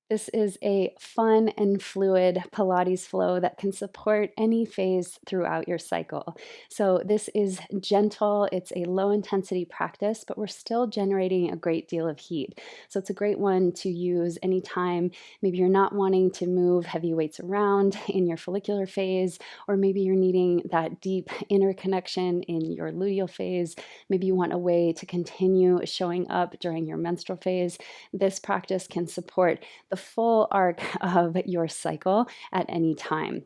This is a fun and fluid Pilates flow that can support any phase throughout your cycle. So, this is gentle, it's a low intensity practice, but we're still generating a great deal of heat. So, it's a great one to use anytime maybe you're not wanting to move heavy weights around in your follicular phase, or maybe you're needing that deep inner connection in your luteal phase. Maybe you want a way to continue showing up during your menstrual phase. This practice can support the full arc of your cycle at any time.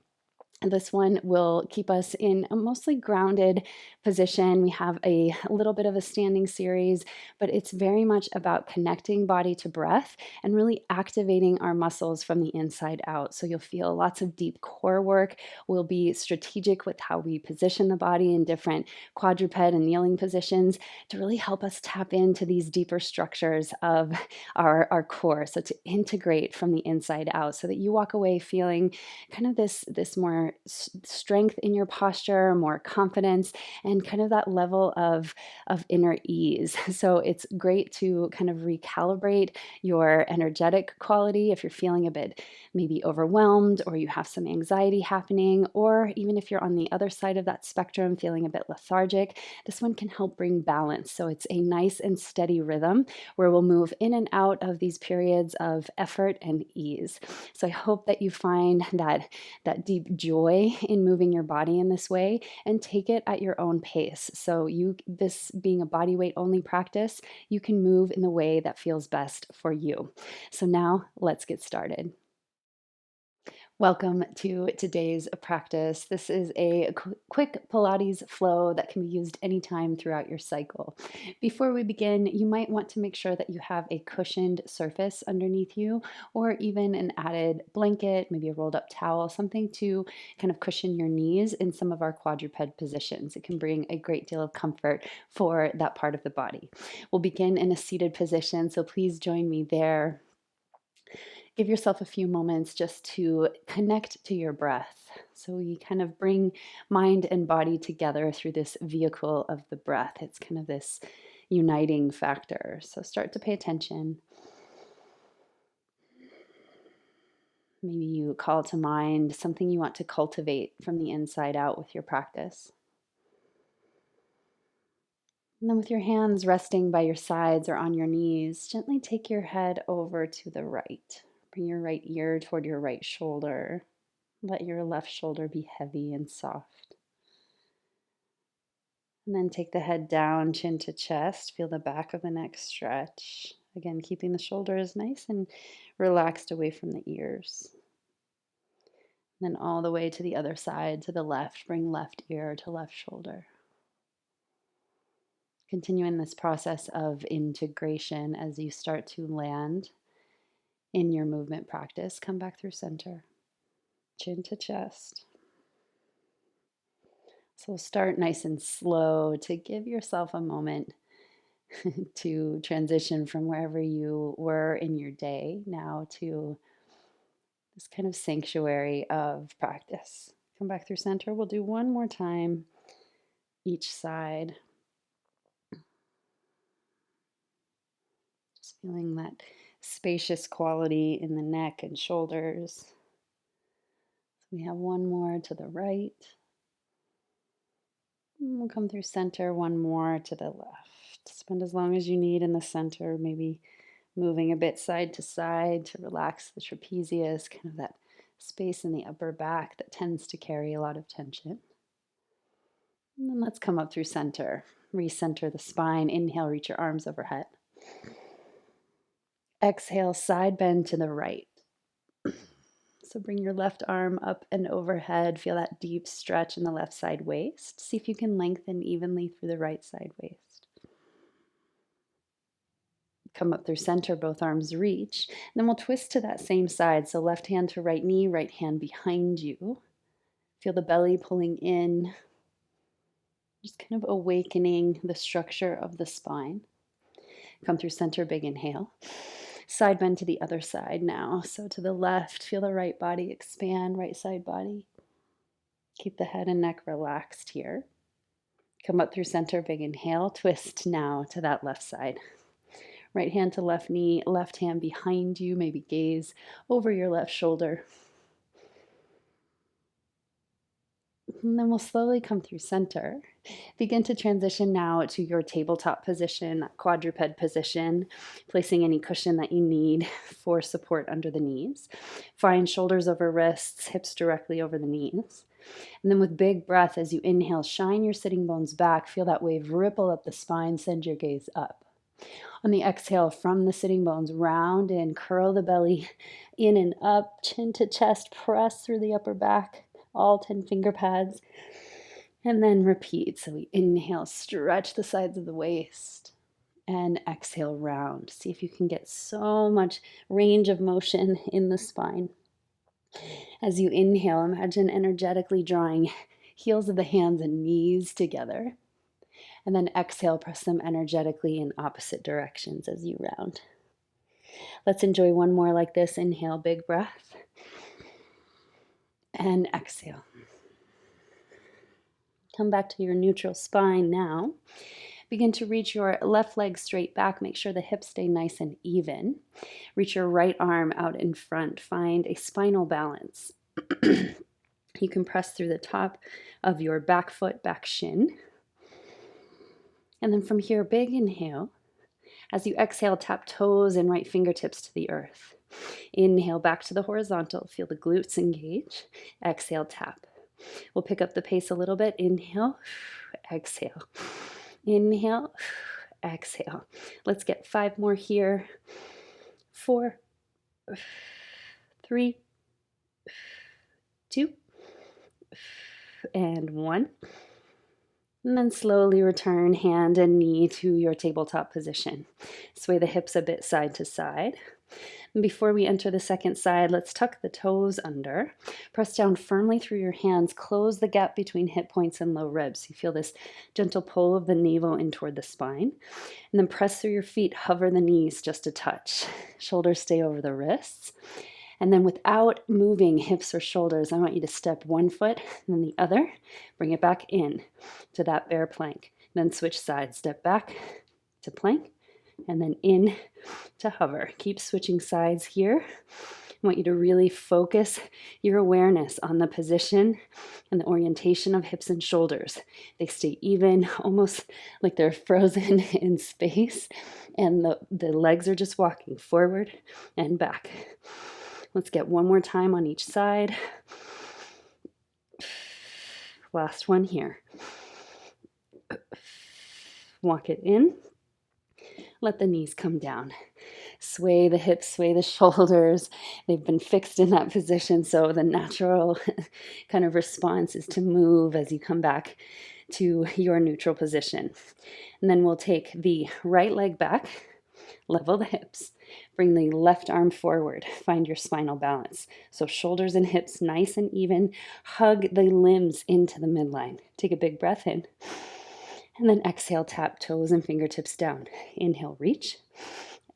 This one will keep us in a mostly grounded position. We have a little bit of a standing series, but it's very much about connecting body to breath and really activating our muscles from the inside out. So you'll feel lots of deep core work. We'll be strategic with how we position the body in different quadruped and kneeling positions to really help us tap into these deeper structures of our core. So to integrate from the inside out so that you walk away feeling kind of this more strength in your posture, more confidence, and kind of that level of inner ease. So it's great to kind of recalibrate your energetic quality if you're feeling a bit maybe overwhelmed or you have some anxiety happening, or even if you're on the other side of that spectrum feeling a bit lethargic, this one can help bring balance. So it's a nice and steady rhythm where we'll move in and out of these periods of effort and ease. So I hope that you find that deep joy in moving your body in this way and take it at your own pace. So this being a body weight only practice, you can move in the way that feels best for you. So now let's get started. Welcome to today's practice. This is a quick Pilates flow that can be used anytime throughout your cycle. Before we begin, you might want to make sure that you have a cushioned surface underneath you, or even an added blanket, maybe a rolled up towel, something to kind of cushion your knees in some of our quadruped positions. It can bring a great deal of comfort for that part of the body. We'll begin in a seated position, so please join me there. Give yourself a few moments just to connect to your breath. So we kind of bring mind and body together through this vehicle of the breath. It's kind of this uniting factor. So start to pay attention. Maybe you call to mind something you want to cultivate from the inside out with your practice. And then with your hands resting by your sides or on your knees, gently take your head over to the right. Bring your right ear toward your right shoulder. Let your left shoulder be heavy and soft. And then take the head down, chin to chest. Feel the back of the neck stretch. Again, keeping the shoulders nice and relaxed away from the ears. And then all the way to the other side, to the left. Bring left ear to left shoulder. Continuing this process of integration as you start to land in your movement practice. Come back through center, chin to chest. So start nice and slow to give yourself a moment to transition from wherever you were in your day now to this kind of sanctuary of practice. Come back through center. We'll do one more time each side. Just feeling that spacious quality in the neck and shoulders. So we have one more to the right. And we'll come through center, one more to the left. Spend as long as you need in the center, maybe moving a bit side to side to relax the trapezius, kind of that space in the upper back that tends to carry a lot of tension. And then let's come up through center. Recenter the spine. Inhale, reach your arms overhead. Exhale, side bend to the right. So bring your left arm up and overhead. Feel that deep stretch in the left side waist. See if you can lengthen evenly through the right side waist. Come up through center, both arms reach. And then we'll twist to that same side. So left hand to right knee, right hand behind you. Feel the belly pulling in. Just kind of awakening the structure of the spine. Come through center, big inhale. Side bend to the other side now. So to the left, feel the right body expand, right side body. Keep the head and neck relaxed here. Come up through center, big inhale, twist now to that left side. Right hand to left knee, left hand behind you, maybe gaze over your left shoulder. And then we'll slowly come through center. Begin to transition now to your tabletop position, that quadruped position, placing any cushion that you need for support under the knees. Find shoulders over wrists, hips directly over the knees. And then with big breath, as you inhale, shine your sitting bones back. Feel that wave ripple up the spine. Send your gaze up. On the exhale, from the sitting bones, round in, curl the belly in and up, chin to chest, press through the upper back, all 10 finger pads. And then repeat. So we inhale, stretch the sides of the waist, and exhale, round. See if you can get so much range of motion in the spine. As you inhale, imagine energetically drawing heels of the hands and knees together. And then exhale, press them energetically in opposite directions as you round. Let's enjoy one more like this. Inhale, big breath. And exhale. Come back to your neutral spine now. Begin to reach your left leg straight back. Make sure the hips stay nice and even. Reach your right arm out in front. Find a spinal balance. You can press through the top of your back foot, back shin. And then from here, big inhale. As you exhale, tap toes and right fingertips to the earth. Inhale back to the horizontal. Feel the glutes engage. Exhale, tap. We'll pick up the pace a little bit. Inhale, exhale. Inhale, exhale. Let's get 5 more here. 4, 3, 2, and 1. And then slowly return hand and knee to your tabletop position. Sway the hips a bit side to side. And before we enter the second side, let's tuck the toes under. Press down firmly through your hands. Close the gap between hip points and low ribs. You feel this gentle pull of the navel in toward the spine. And then press through your feet. Hover the knees just a touch. Shoulders stay over the wrists. And then without moving hips or shoulders, I want you to step one foot and then the other. Bring it back in to that bear plank. Then switch sides. Step back to plank and then in to hover. Keep switching sides here. I want you to really focus your awareness on the position and the orientation of hips and shoulders. They stay even, almost like they're frozen in space, and the legs are just walking forward and back. Let's get one more time on each side. Last one here. Walk it in. Let the knees come down. Sway the hips, sway the shoulders. They've been fixed in that position, so the natural kind of response is to move as you come back to your neutral position. And then we'll take the right leg back, level the hips, bring the left arm forward, find your spinal balance. So shoulders and hips nice and even. Hug the limbs into the midline. Take a big breath in. And then exhale, tap toes and fingertips down. Inhale, reach.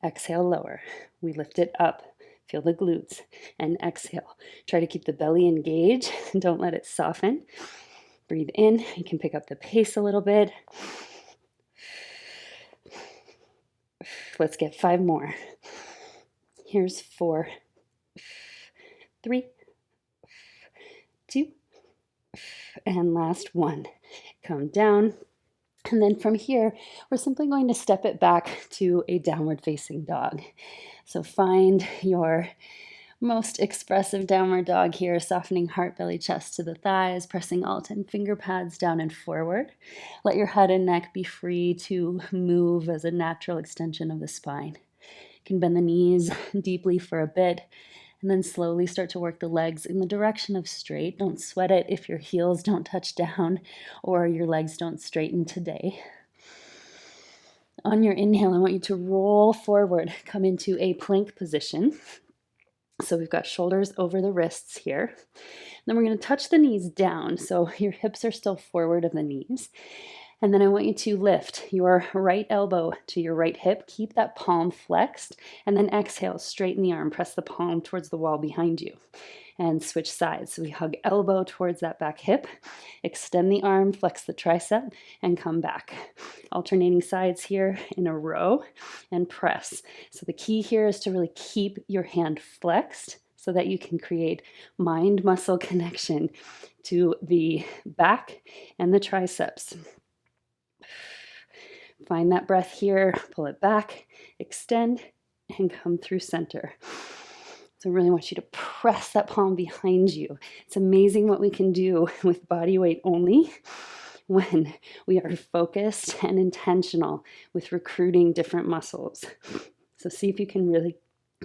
Exhale, lower. We lift it up. Feel the glutes. And exhale. Try to keep the belly engaged. Don't let it soften. Breathe in. You can pick up the pace a little bit. Let's get 5 more. Here's 4, 3, 2, and last 1. Come down. And then from here, we're simply going to step it back to a downward facing dog. So find your most expressive downward dog here, softening heart, belly, chest to the thighs, pressing all 10 finger pads down and forward. Let your head and neck be free to move as a natural extension of the spine. You can bend the knees deeply for a bit, and then slowly start to work the legs in the direction of straight. Don't sweat it if your heels don't touch down or your legs don't straighten today. On your inhale, I want you to roll forward, come into a plank position. So we've got shoulders over the wrists here. Then we're going to touch the knees down, so your hips are still forward of the knees. And then I want you to lift your right elbow to your right hip. Keep that palm flexed. And then exhale, straighten the arm. Press the palm towards the wall behind you. And switch sides. So we hug elbow towards that back hip. Extend the arm, flex the tricep, and come back. Alternating sides here in a row and press. So the key here is to really keep your hand flexed so that you can create mind-muscle connection to the back and the triceps. Find that breath here, pull it back, extend, and come through center. So I really want you to press that palm behind you. It's amazing what we can do with body weight only when we are focused and intentional with recruiting different muscles. So see if you can really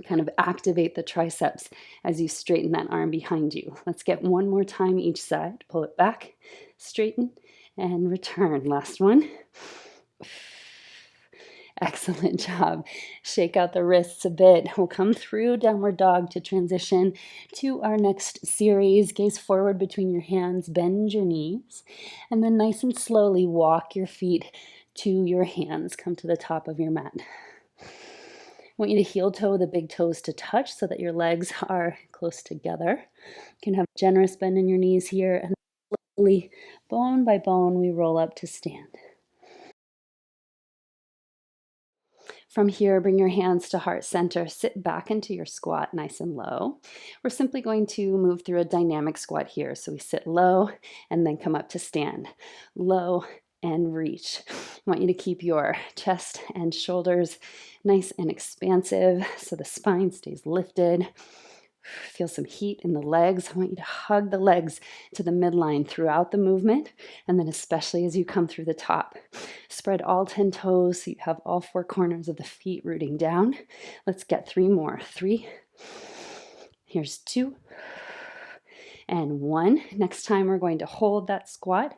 kind of activate the triceps as you straighten that arm behind you. Let's get one more time each side. Pull it back, straighten, and return. Last one. Excellent job. Shake out the wrists a bit. We'll come through downward dog to transition to our next series. Gaze forward between your hands, bend your knees, and then nice and slowly walk your feet to your hands. Come to the top of your mat. I want you to heel toe the big toes to touch so that your legs are close together. You can have a generous bend in your knees here, and slowly, bone by bone, we roll up to stand. From here, bring your hands to heart center. Sit back into your squat nice and low. We're simply going to move through a dynamic squat here. So we sit low and then come up to stand. Low and reach. I want you to keep your chest and shoulders nice and expansive so the spine stays lifted. Feel some heat in the legs. I want you to hug the legs to the midline throughout the movement, and then especially as you come through the top. Spread all 10 toes so you have all 4 corners of the feet rooting down. Let's get 3 more. 3. Here's 2. And 1. Next time we're going to hold that squat,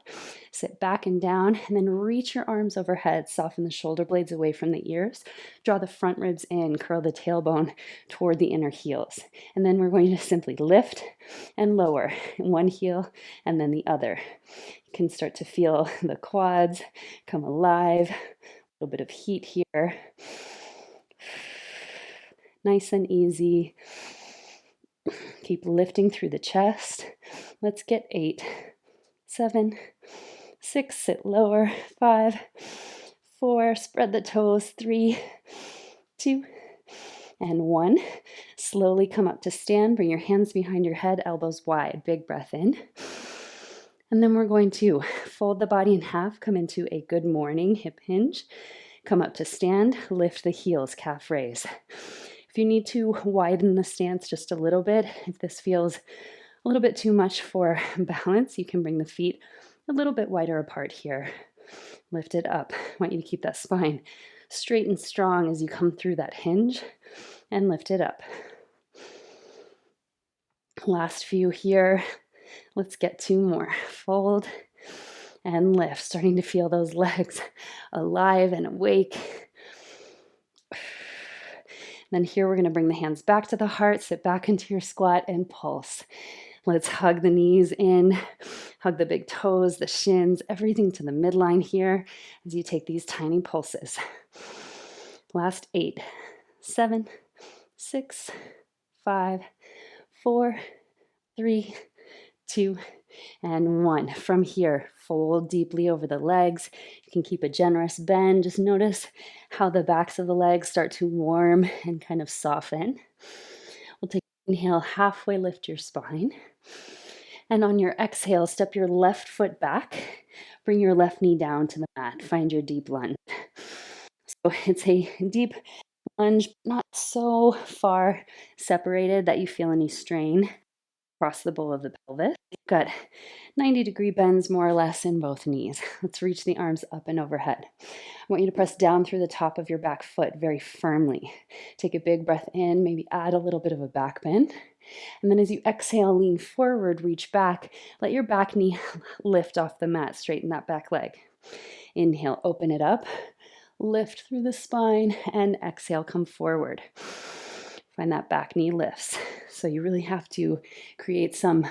sit back and down, and then reach your arms overhead, soften the shoulder blades away from the ears, draw the front ribs in, curl the tailbone toward the inner heels. And then we're going to simply lift and lower, one heel and then the other. You can start to feel the quads come alive, a little bit of heat here. Nice and easy. Keep lifting through the chest. Let's get 8, 7, 6, sit lower, 5, 4, spread the toes, 3, 2, and 1. Slowly come up to stand. Bring your hands behind your head, elbows wide. Big breath in. And then we're going to fold the body in half, come into a good morning hip hinge. Come up to stand, lift the heels, calf raise. If you need to widen the stance just a little bit, if this feels a little bit too much for balance, you can bring the feet a little bit wider apart here. Lift it up. I want you to keep that spine straight and strong as you come through that hinge and lift it up. Last few here. Let's get 2 more. Fold and lift. Starting to feel those legs alive and awake. Then here we're going to bring the hands back to the heart, sit back into your squat and pulse. Let's hug the knees in, hug the big toes, the shins, everything to the midline here as you take these tiny pulses. Last 8, 7, 6, 5, 4, 3, 2, and 1. From here, fold deeply over the legs. You can keep a generous bend. Just notice how the backs of the legs start to warm and kind of soften. We'll take an inhale, halfway lift your spine. And on your exhale, step your left foot back. Bring your left knee down to the mat. Find your deep lunge. So it's a deep lunge, not so far separated that you feel any strain across the bowl of the pelvis. You've got 90-degree bends more or less in both knees. Let's reach the arms up and overhead. I want you to press down through the top of your back foot very firmly. Take a big breath in, maybe add a little bit of a back bend. And then as you exhale, lean forward, reach back. Let your back knee lift off the mat, straighten that back leg. Inhale, open it up, lift through the spine, and exhale, come forward. Find that back knee lifts. So you really have to create some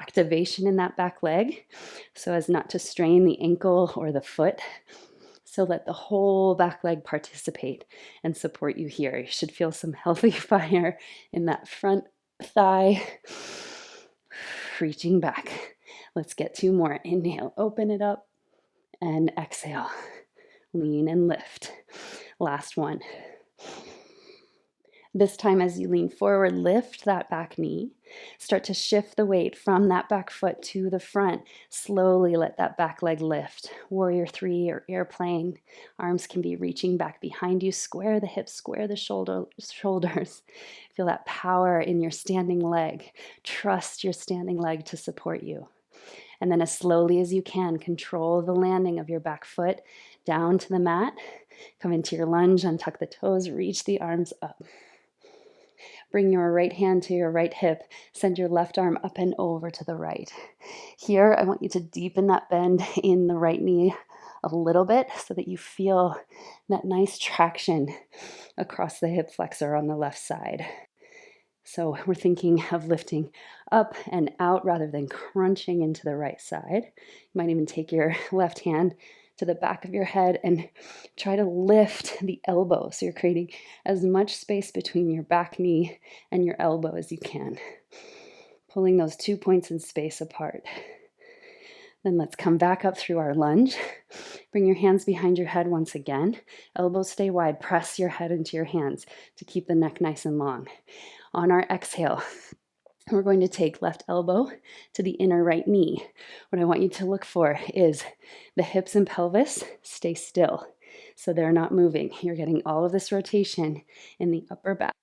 activation in that back leg so as not to strain the ankle or the foot. So let the whole back leg participate and support you here. You should feel some healthy fire in that front thigh. Reaching back. Let's get 2 more. Inhale, open it up, and exhale. Lean and lift. Last one. This time, as you lean forward, lift that back knee. Start to shift the weight from that back foot to the front. Slowly let that back leg lift. Warrior 3 or airplane. Arms can be reaching back behind you. Square the hips, square the shoulders. Feel that power in your standing leg. Trust your standing leg to support you. And then as slowly as you can, control the landing of your back foot down to the mat. Come into your lunge, untuck the toes, reach the arms up. Bring your right hand to your right hip. Send your left arm up and over to the right. Here, I want you to deepen that bend in the right knee a little bit so that you feel that nice traction across the hip flexor on the left side. So we're thinking of lifting up and out rather than crunching into the right side. You might even take your left hand to the back of your head and try to lift the elbow. So you're creating as much space between your back knee and your elbow as you can. Pulling those 2 points in space apart. Then let's come back up through our lunge. Bring your hands behind your head once again. Elbows stay wide. Press your head into your hands to keep the neck nice and long. On our exhale, we're going to take left elbow to the inner right knee. What I want you to look for is the hips and pelvis stay still, so they're not moving. You're getting all of this rotation in the upper back.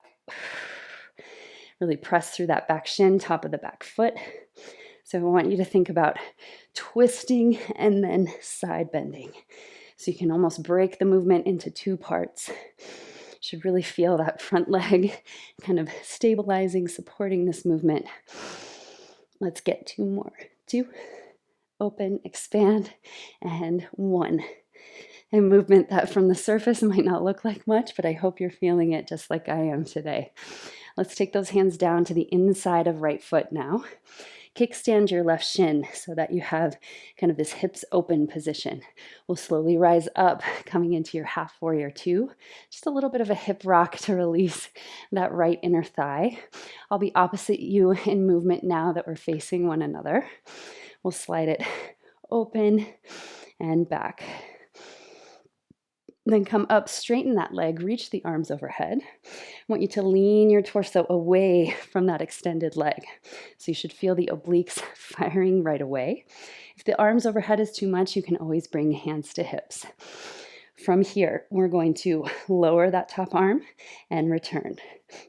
Really press through that back shin, top of the back foot. So I want you to think about twisting and then side bending. So you can almost break the movement into 2 parts. Should really feel that front leg kind of stabilizing, supporting this movement. Let's get 2 more. 2, open, expand, and 1. A movement that from the surface might not look like much, but I hope you're feeling it just like I am today. Let's take those hands down to the inside of right foot now. Kickstand your left shin so that you have kind of this hips open position. We'll slowly rise up, coming into your half warrior 2. Just a little bit of a hip rock to release that right inner thigh. I'll be opposite you in movement now that we're facing one another. We'll slide it open and back. Then come up, straighten that leg, reach the arms overhead. I want you to lean your torso away from that extended leg. So you should feel the obliques firing right away. If the arms overhead is too much, you can always bring hands to hips. From here, we're going to lower that top arm and return.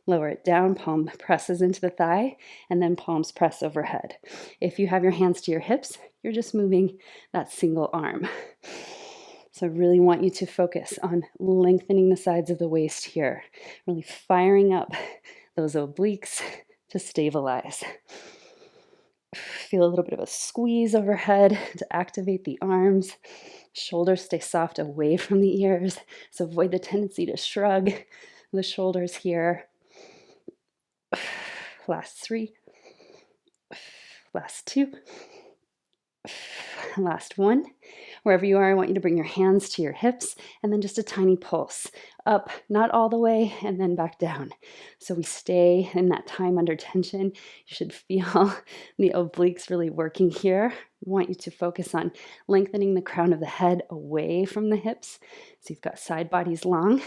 Lower it down, palm presses into the thigh, and then palms press overhead. If you have your hands to your hips, you're just moving that single arm. So I really want you to focus on lengthening the sides of the waist here, really firing up those obliques to stabilize. Feel a little bit of a squeeze overhead to activate the arms. Shoulders stay soft away from the ears, so avoid the tendency to shrug the shoulders here. Last 3. Last 2. Last 1. Wherever you are, I want you to bring your hands to your hips and then just a tiny pulse up, not all the way, and then back down. So we stay in that time under tension. You should feel the obliques really working here. I want you to focus on lengthening the crown of the head away from the hips. So you've got side bodies long.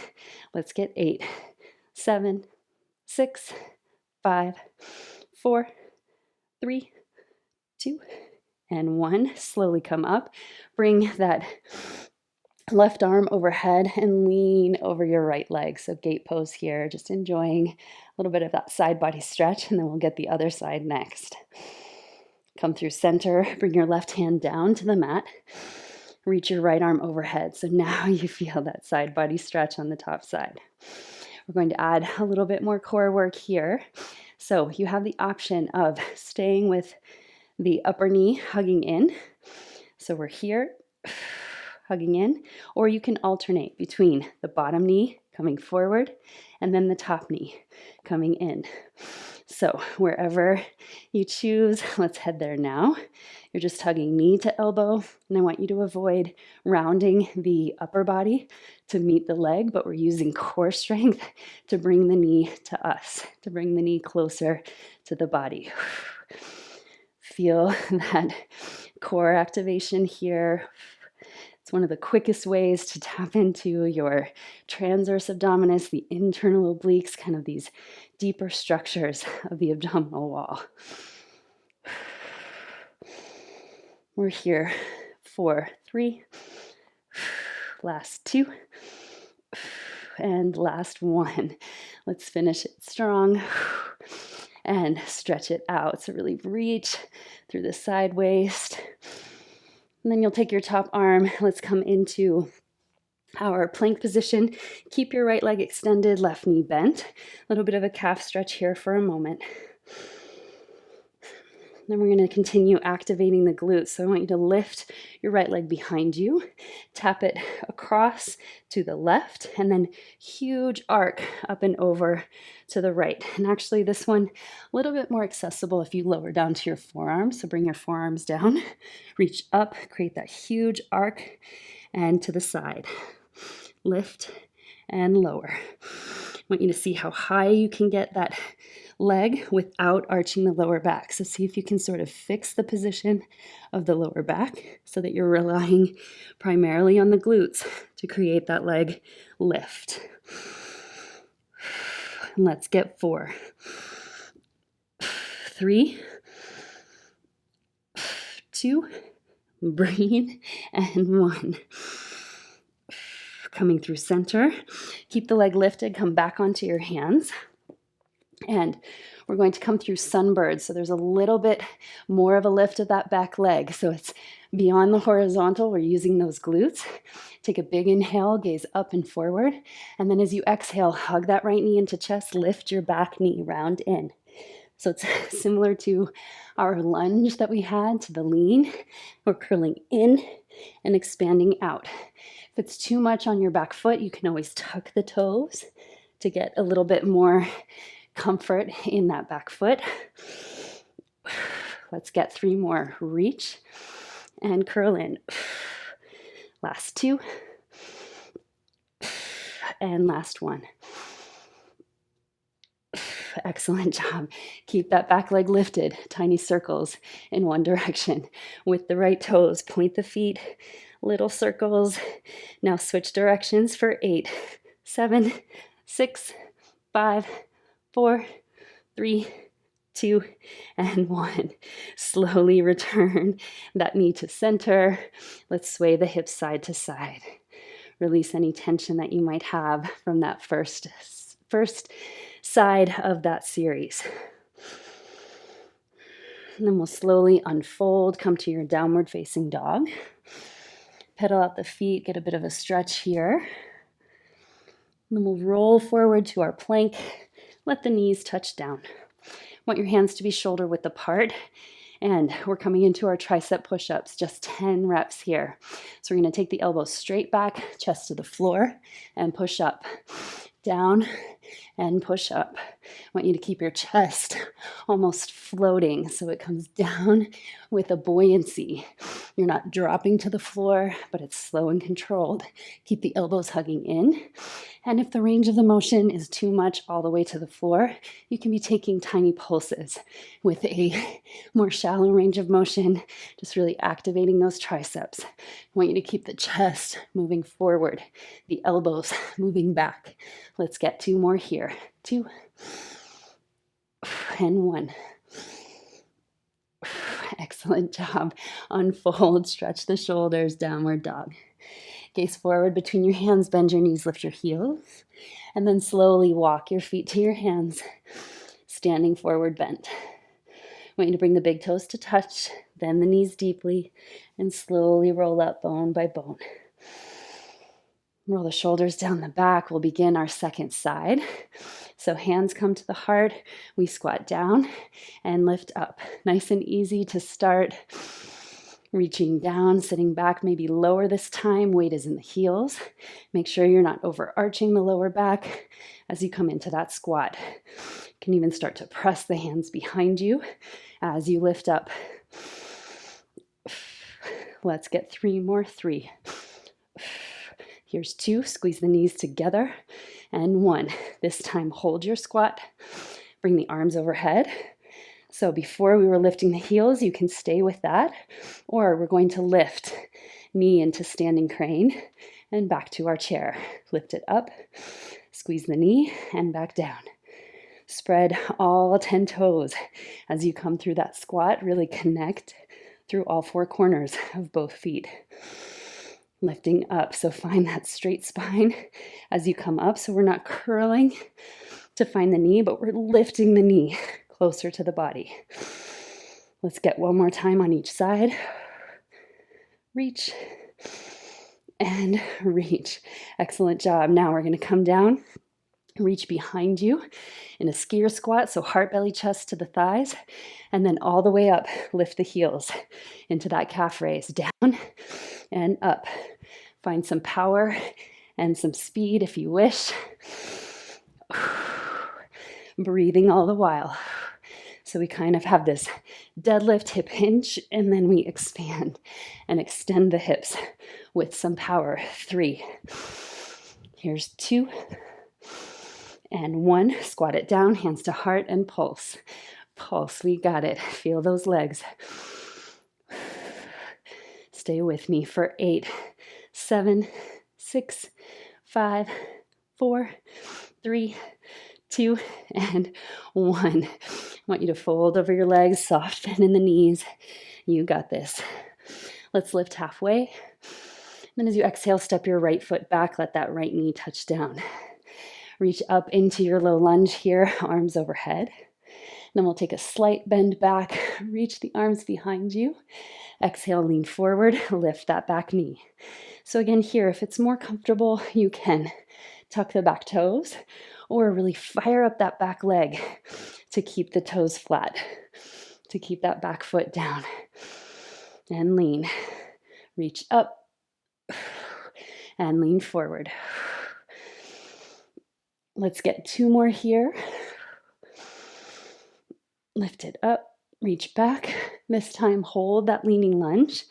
Let's get 8, 7, 6, 5, 4, 3, 2, and 1. Slowly come up. Bring that left arm overhead and lean over your right leg. So gate pose here, just enjoying a little bit of that side body stretch, and then we'll get the other side next. Come through center, bring your left hand down to the mat. Reach your right arm overhead. So now you feel that side body stretch on the top side. We're going to add a little bit more core work here. So you have the option of staying with the upper knee hugging in. So we're here, hugging in, or you can alternate between the bottom knee coming forward and then the top knee coming in. So wherever you choose, let's head there now. You're just hugging knee to elbow, and I want you to avoid rounding the upper body to meet the leg, but we're using core strength to bring the knee to us, to bring the knee closer to the body. Feel that core activation here. It's one of the quickest ways to tap into your transverse abdominis, the internal obliques, kind of these deeper structures of the abdominal wall. We're here for 3, last 2, and last 1. Let's finish it strong and stretch it out. So really reach through the side waist. And then you'll take your top arm. Let's come into our plank position. Keep your right leg extended, left knee bent. A little bit of a calf stretch here for a moment. Then we're going to continue activating the glutes. So I want you to lift your right leg behind you, tap it across to the left, and then huge arc up and over to the right. And actually this one, a little bit more accessible if you lower down to your forearms. So bring your forearms down, reach up, create that huge arc, and to the side. Lift and lower. I want you to see how high you can get that leg without arching the lower back. So see if you can sort of fix the position of the lower back so that you're relying primarily on the glutes to create that leg lift. And let's get 4, 3, 2, breathe, and 1. Coming through center. Keep the leg lifted, come back onto your hands. And we're going to come through sunbird. So there's a little bit more of a lift of that back leg. So it's beyond the horizontal. We're using those glutes. Take a big inhale, gaze up and forward. And then as you exhale, hug that right knee into chest, lift your back knee, round in. So it's similar to our lunge that we had to the lean. We're curling in and expanding out. If it's too much on your back foot, you can always tuck the toes to get a little bit more comfort in that back foot. Let's get 3 more. Reach and curl in. Last 2. And last 1. Excellent job. Keep that back leg lifted. Tiny circles in one direction. With the right toes, point the feet. Little circles. Now switch directions for 8, 7, 6, 5, 4, 3, 2, and 1. Slowly return that knee to center. Let's sway the hips side to side. Release any tension that you might have from that first side of that series. And then we'll slowly unfold, come to your downward facing dog. Pedal out the feet, get a bit of a stretch here. And then we'll roll forward to our plank. Let the knees touch down. Want your hands to be shoulder width apart. And we're coming into our tricep push-ups, just 10 reps here. So we're going to take the elbows straight back, chest to the floor, and push up. Down and push up. I want you to keep your chest almost floating so it comes down with a buoyancy. You're not dropping to the floor, but it's slow and controlled. Keep the elbows hugging in. And if the range of the motion is too much all the way to the floor, you can be taking tiny pulses with a more shallow range of motion, just really activating those triceps. I want you to keep the chest moving forward, the elbows moving back. Let's get 2 more here. 2 and 1. Excellent job. Unfold, stretch the shoulders, downward dog. Gaze forward between your hands, bend your knees, lift your heels, and then slowly walk your feet to your hands, standing forward bent. I want you to bring the big toes to touch, bend the knees deeply, and slowly roll up bone by bone. Roll the shoulders down the back. We'll begin our second side. So hands come to the heart. We squat down and lift up. Nice and easy to start. Reaching down, sitting back, maybe lower this time. Weight is in the heels. Make sure you're not overarching the lower back as you come into that squat. You can even start to press the hands behind you as you lift up. Let's get 3 more. 3. Here's 2. Squeeze the knees together. And 1. This time, hold your squat. Bring the arms overhead. So before we were lifting the heels, you can stay with that. Or we're going to lift knee into standing crane and back to our chair. Lift it up. Squeeze the knee and back down. Spread all 10 toes as you come through that squat. Really connect through all 4 corners of both feet. Lifting up, so find that straight spine as you come up. So we're not curling to find the knee, but we're lifting the knee closer to the body. Let's get one more time on each side. Reach and reach. Excellent job. Now we're going to come down, reach behind you in a skier squat, so heart, belly, chest to the thighs, and then all the way up, lift the heels into that calf raise, down and up. Find some power and some speed if you wish. Breathing all the while. So we kind of have this deadlift hip hinge, and then we expand and extend the hips with some power. 3. Here's 2. And 1. Squat it down, hands to heart and pulse. Pulse, we got it. Feel those legs. Stay with me for 8, 7, 6, 5, 4, 3, 2, and 1. I want you to fold over your legs, soft bend in the knees. You got this. Let's lift halfway. Then as you exhale, step your right foot back. Let that right knee touch down. Reach up into your low lunge here, arms overhead. Then we'll take a slight bend back, reach the arms behind you. Exhale, lean forward, lift that back knee. So again here, if it's more comfortable, you can tuck the back toes or really fire up that back leg to keep the toes flat, to keep that back foot down. And lean. Reach up and lean forward. Let's get 2 more here. Lift it up, reach back. This time hold that leaning lunge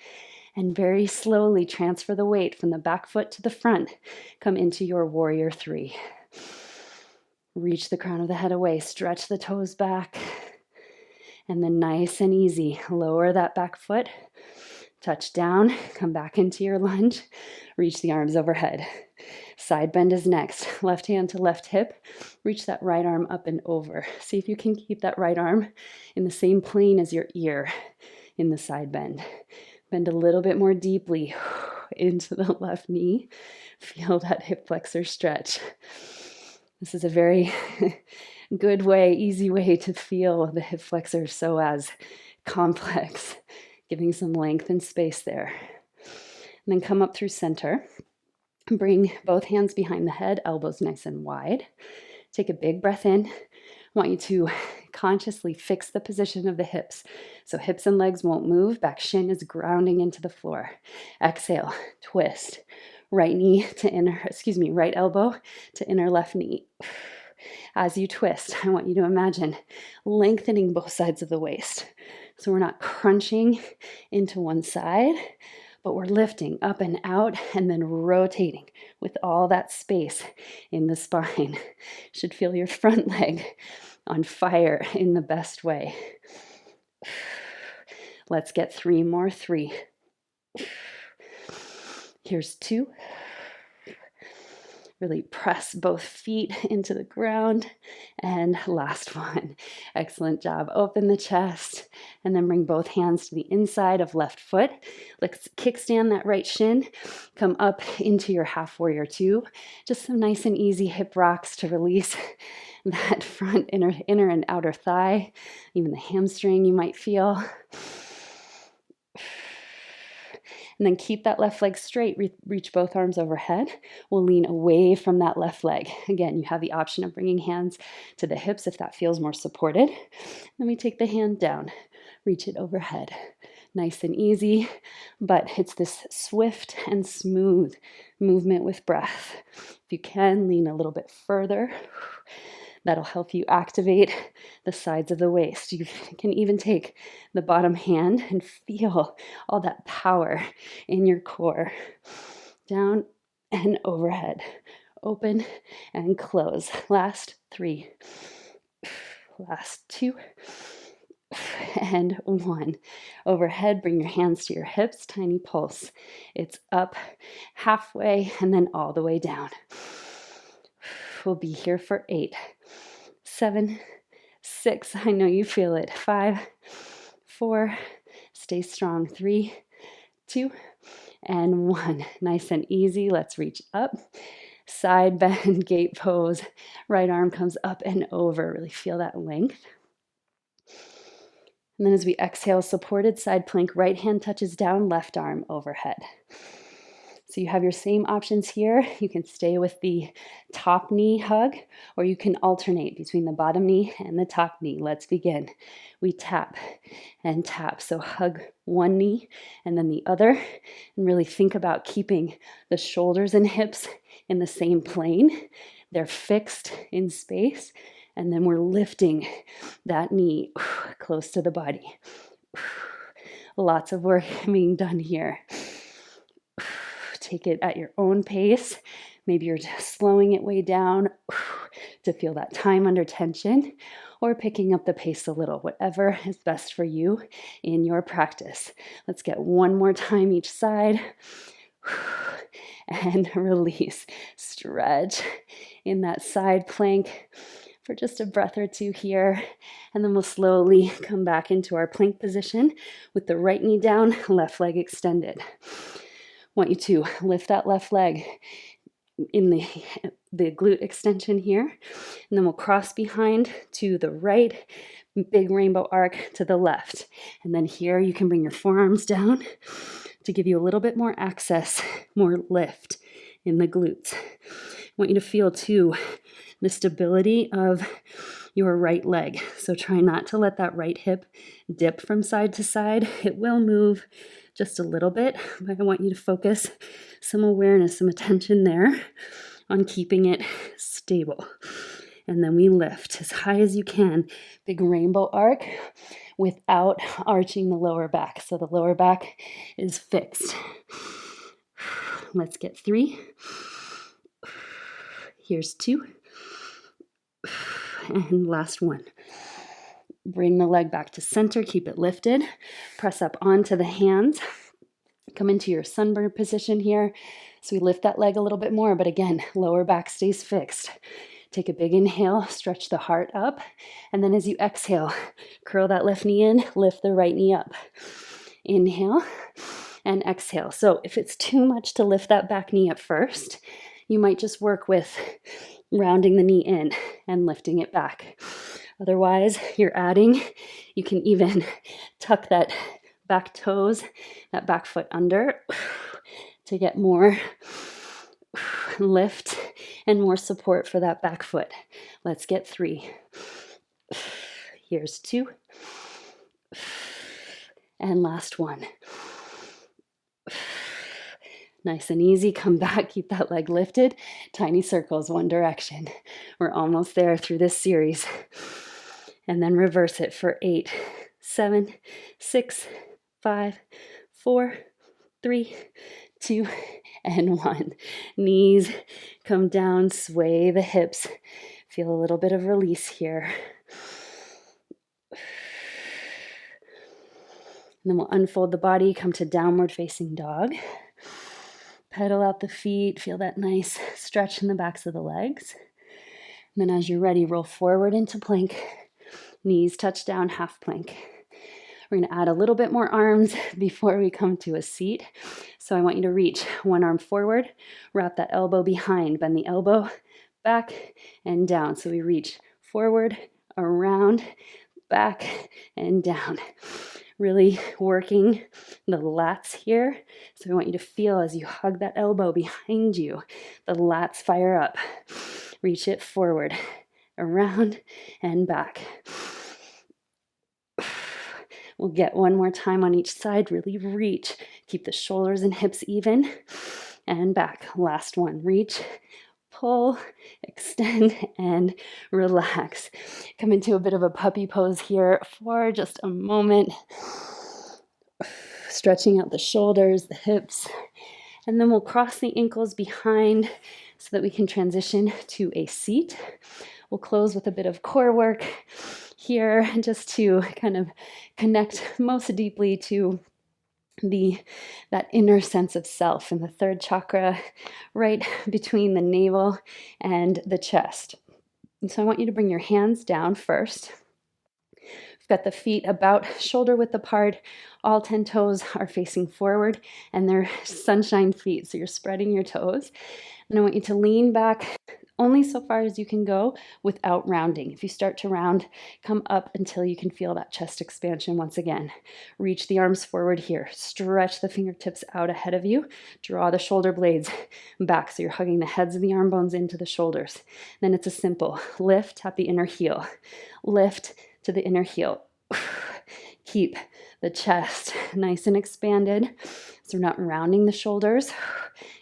and very slowly transfer the weight from the back foot to the front. Come into your warrior 3. Reach the crown of the head away, stretch the toes back, and then nice and easy, lower that back foot, touch down, come back into your lunge, reach the arms overhead. Side bend is next. Left hand to left hip. Reach that right arm up and over. See if you can keep that right arm in the same plane as your ear in the side bend. Bend a little bit more deeply into the left knee. Feel that hip flexor stretch. This is a very good way, easy way to feel the hip flexor psoas complex, giving some length and space there. And then come up through center. Bring both hands behind the head, elbows nice and wide. Take a big breath in. I want you to consciously fix the position of the hips. So hips and legs won't move. Back shin is grounding into the floor. Exhale, twist. Right elbow to inner left knee. As you twist, I want you to imagine lengthening both sides of the waist. So we're not crunching into one side, but we're lifting up and out and then rotating with all that space in the spine. Should feel your front leg on fire in the best way. Let's get 3 more. 3. Here's 2. Really press both feet into the ground. And last one. Excellent job. Open the chest and then bring both hands to the inside of left foot. Let's kickstand that right shin. Come up into your half warrior 2. Just some nice and easy hip rocks to release that front inner and outer thigh, even the hamstring you might feel. And then keep that left leg straight. Reach both arms overhead. We'll lean away from that left leg. Again, you have the option of bringing hands to the hips if that feels more supported. Then we take the hand down, reach it overhead. Nice and easy, but it's this swift and smooth movement with breath. If you can, lean a little bit further. That'll help you activate the sides of the waist. You can even take the bottom hand and feel all that power in your core. Down and overhead. Open and close. Last 3. Last 2. And 1. Overhead, bring your hands to your hips, tiny pulse. It's up halfway and then all the way down. We'll be here for 8, 7, 6. I know you feel it. 5, 4. Stay strong. 3, 2, and 1. Nice and easy. Let's reach up. Side bend, gate pose. Right arm comes up and over. Really feel that length. And then as we exhale, supported side plank, right hand touches down, left arm overhead. So you have your same options here. You can stay with the top knee hug, or you can alternate between the bottom knee and the top knee. Let's begin. We tap and tap. So hug one knee and then the other, and really think about keeping the shoulders and hips in the same plane. They're fixed in space. And then we're lifting that knee close to the body. Lots of work being done here. Take it at your own pace. Maybe you're just slowing it way down to feel that time under tension, or picking up the pace a little, whatever is best for you in your practice. Let's get one more time each side. And release. Stretch in that side plank for just a breath or two here, and then we'll slowly come back into our plank position with the right knee down, left leg extended. Want you to lift that left leg in the glute extension here, and then we'll cross behind to the right, big rainbow arc to the left, and then here you can bring your forearms down to give you a little bit more access, more lift in the glutes. I want you to feel too the stability of your right leg. So try not to let that right hip dip from side to side. It will move just a little bit, but I want you to focus some awareness, some attention there on keeping it stable. And then we lift as high as you can, big rainbow arc without arching the lower back. So the lower back is fixed. Let's get 3. Here's 2. And last 1. Bring the leg back to center, keep it lifted. Press up onto the hands. Come into your sunburn position here. So we lift that leg a little bit more, but again, lower back stays fixed. Take a big inhale, stretch the heart up, and then as you exhale, curl that left knee in, lift the right knee up. Inhale and exhale. So if it's too much to lift that back knee at first, you might just work with rounding the knee in and lifting it back. Otherwise, you're adding. You can even tuck that back toes, that back foot under to get more lift and more support for that back foot. Let's get 3. Here's 2. And last 1. Nice and easy. Come back. Keep that leg lifted. Tiny circles, one direction. We're almost there through this series. And then reverse it for 8, 7, 6, 5, 4, 3, 2, and 1. Knees come down, sway the hips. Feel a little bit of release here. And then we'll unfold the body, come to downward facing dog. Pedal out the feet, feel that nice stretch in the backs of the legs. And then as you're ready, roll forward into plank. Knees touch down, half plank. We're going to add a little bit more arms before we come to a seat. So I want you to reach one arm forward, wrap that elbow behind, bend the elbow back and down. So we reach forward, around, back, and down. Really working the lats here. So I want you to feel as you hug that elbow behind you, the lats fire up. Reach it forward, around, and back. We'll get one more time on each side. Really reach. Keep the shoulders and hips even. And back. Last one. Reach, pull, extend, and relax. Come into a bit of a puppy pose here for just a moment. Stretching out the shoulders, the hips, and then we'll cross the ankles behind so that we can transition to a seat. We'll close with a bit of core work here just to kind of connect most deeply to that inner sense of self in the third chakra, right between the navel and the chest. And so I want you to bring your hands down first. We've got the feet about shoulder width apart. All 10 toes are facing forward, and they're sunshine feet, so you're spreading your toes. And I want you to lean back only so far as you can go without rounding. If you start to round, come up until you can feel that chest expansion once again. Reach the arms forward here. Stretch the fingertips out ahead of you. Draw the shoulder blades back so you're hugging the heads of the arm bones into the shoulders. Then it's a simple lift, tap the inner heel. Lift to the inner heel. Keep the chest nice and expanded so we're not rounding the shoulders.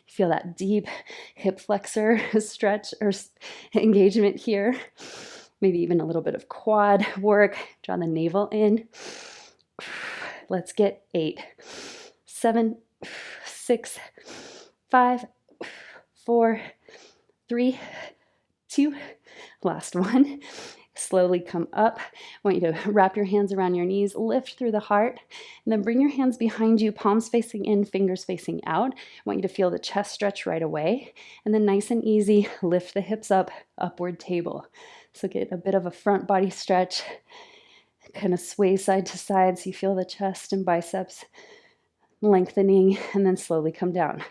Feel that deep hip flexor stretch or engagement here. Maybe even a little bit of quad work. Draw the navel in. Let's get 8, 7, 6, 5, 4, 3, 2. Last one. Slowly come up. I want you to wrap your hands around your knees, lift through the heart, and then bring your hands behind you, palms facing in, fingers facing out. I want you to feel the chest stretch right away. And then nice and easy, lift the hips up, upward table. So get a bit of a front body stretch, kind of sway side to side so you feel the chest and biceps lengthening, and then slowly come down.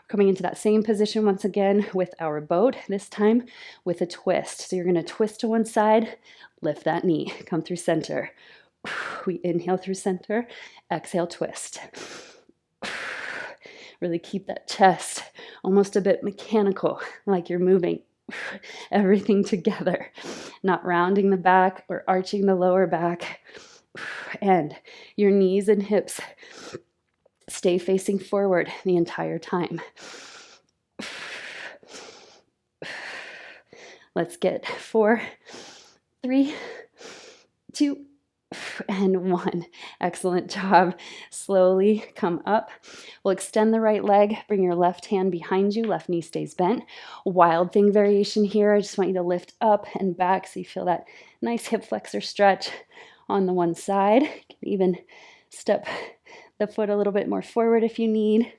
Coming into that same position once again with our boat, this time with a twist. So you're going to twist to one side, lift that knee, come through center. We inhale through center, exhale, twist. Really keep that chest almost a bit mechanical, like you're moving everything together, not rounding the back or arching the lower back. And your knees and hips stay facing forward the entire time. Let's get 4, 3, 2, and 1. Excellent job. Slowly come up. We'll extend the right leg. Bring your left hand behind you. Left knee stays bent. Wild thing variation here. I just want you to lift up and back so you feel that nice hip flexor stretch on the one side. You can even step the foot a little bit more forward if you need. And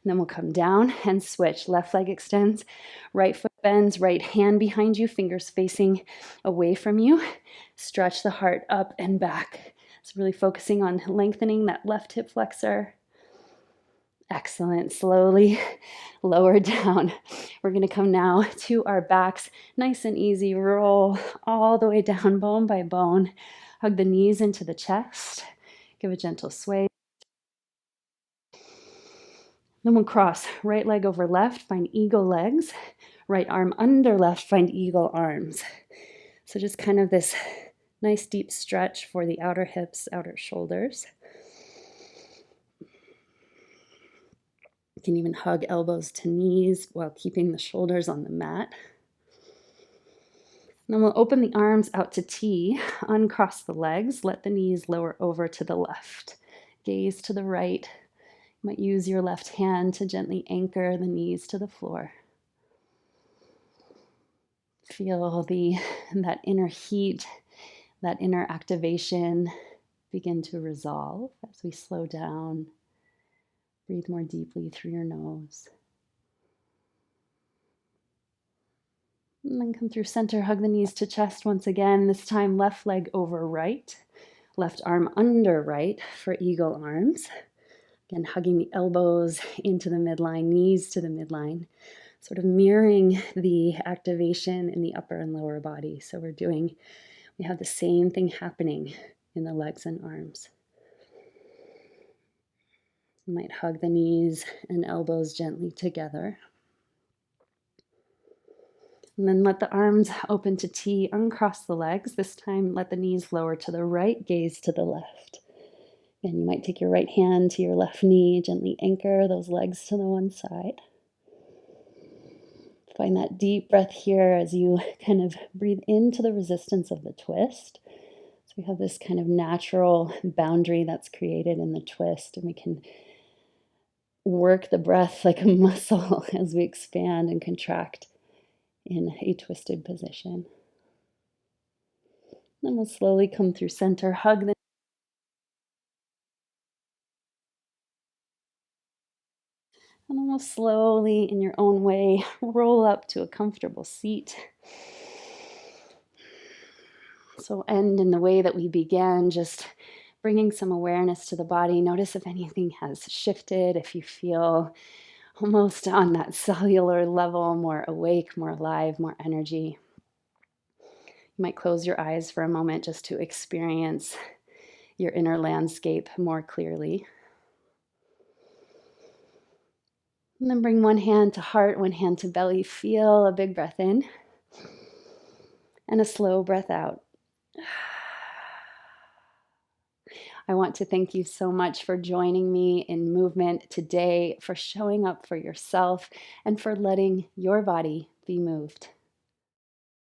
then we'll come down and switch. Left leg extends, right foot bends, right hand behind you, fingers facing away from you. Stretch the heart up and back. So really focusing on lengthening that left hip flexor. Excellent. Slowly lower down. We're going to come now to our backs. Nice and easy. Roll all the way down, bone by bone. Hug the knees into the chest. Give a gentle sway. Then we'll cross right leg over left, find eagle legs. Right arm under left, find eagle arms. So just kind of this nice deep stretch for the outer hips, outer shoulders. You can even hug elbows to knees while keeping the shoulders on the mat. And then we'll open the arms out to T, uncross the legs, let the knees lower over to the left. Gaze to the right. You might use your left hand to gently anchor the knees to the floor. Feel that inner heat, that inner activation begin to resolve as we slow down. Breathe more deeply through your nose. And then come through center, hug the knees to chest once again. This time left leg over right, left arm under right for eagle arms. Again, hugging the elbows into the midline, knees to the midline, sort of mirroring the activation in the upper and lower body. So we have the same thing happening in the legs and arms. You might hug the knees and elbows gently together. And then let the arms open to T, uncross the legs. This time, let the knees lower to the right, gaze to the left. And you might take your right hand to your left knee, gently anchor those legs to the one side. Find that deep breath here as you kind of breathe into the resistance of the twist. So we have this kind of natural boundary that's created in the twist, and we can work the breath like a muscle as we expand and contract in a twisted position. Then we'll slowly come through center, hug the and then we'll slowly, in your own way, roll up to a comfortable seat. So end in the way that we began, just bringing some awareness to the body. Notice if anything has shifted, if you feel almost on that cellular level, more awake, more alive, more energy. You might close your eyes for a moment just to experience your inner landscape more clearly. And then bring one hand to heart, one hand to belly. Feel a big breath in and a slow breath out. I want to thank you so much for joining me in movement today, for showing up for yourself, and for letting your body be moved.